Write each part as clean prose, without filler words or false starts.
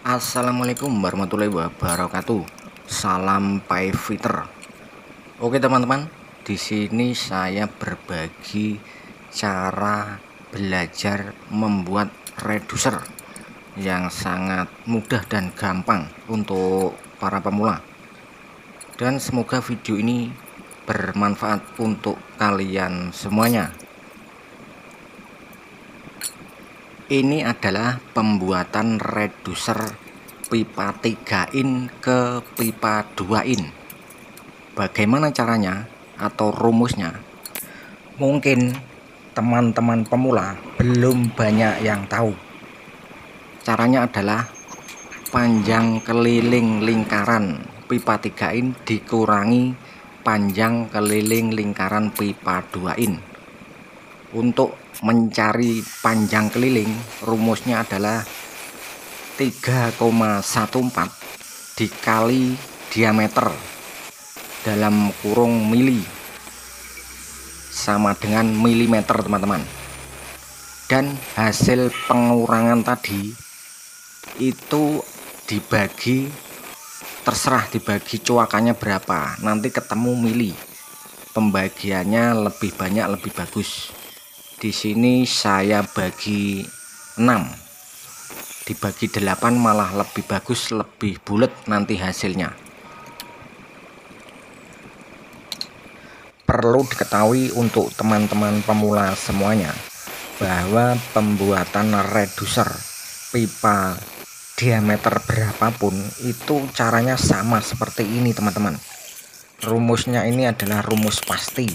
Assalamualaikum warahmatullahi wabarakatuh. Salam fighter. Oke teman-teman, di sini saya berbagi cara belajar membuat reducer yang sangat mudah dan gampang untuk para pemula. Dan semoga video ini bermanfaat untuk kalian semuanya. Ini adalah pembuatan reducer pipa 3 in ke pipa 2 in. Bagaimana caranya atau rumusnya? Mungkin teman-teman pemula belum banyak yang tahu. Caranya adalah panjang keliling lingkaran pipa 3 in dikurangi panjang keliling lingkaran pipa 2 in. Untuk mencari panjang keliling, rumusnya adalah 3,14 dikali diameter dalam kurung mili sama dengan milimeter teman-teman. Dan hasil pengurangan tadi itu dibagi, terserah dibagi cuakannya berapa, nanti ketemu mili. Pembagiannya lebih banyak lebih bagus. Di sini saya bagi 6, dibagi 8 malah lebih bagus, lebih bulat nanti hasilnya. Perlu diketahui untuk teman-teman pemula semuanya bahwa pembuatan reducer pipa diameter berapapun itu caranya sama seperti ini teman-teman. Rumusnya ini adalah rumus pasti.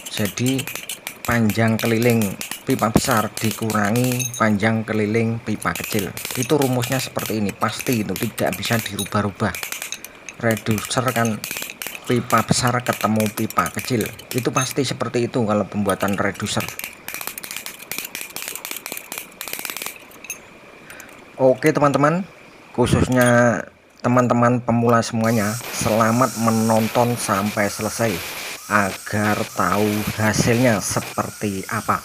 Jadi panjang keliling pipa besar dikurangi panjang keliling pipa kecil. Itu rumusnya seperti ini, pasti, itu tidak bisa dirubah-rubah. Reducer kan pipa besar ketemu pipa kecil, itu pasti seperti itu kalau pembuatan reducer. Oke teman-teman, khususnya teman-teman pemula semuanya, selamat menonton sampai selesai agar tahu hasilnya seperti apa.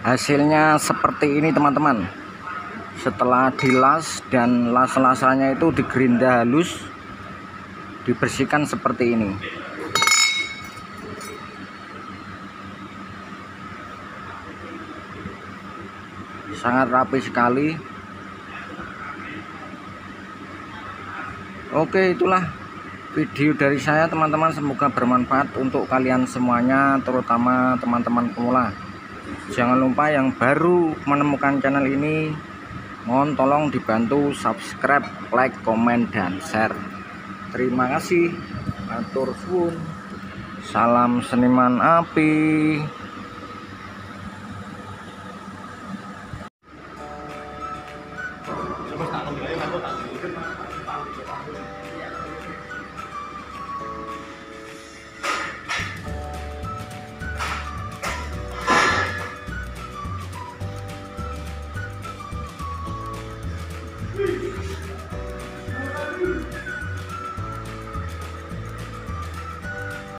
Hasilnya seperti ini teman-teman. Setelah dilas dan las-lasannya itu digerinda halus, dibersihkan seperti ini. Sangat rapi sekali. Oke, itulah video dari saya teman-teman, semoga bermanfaat untuk kalian semuanya, terutama teman-teman pemula. Jangan lupa yang baru menemukan channel ini, mohon tolong dibantu subscribe, like, komen, dan share. Terima kasih. Matur suwun. Salam seniman api.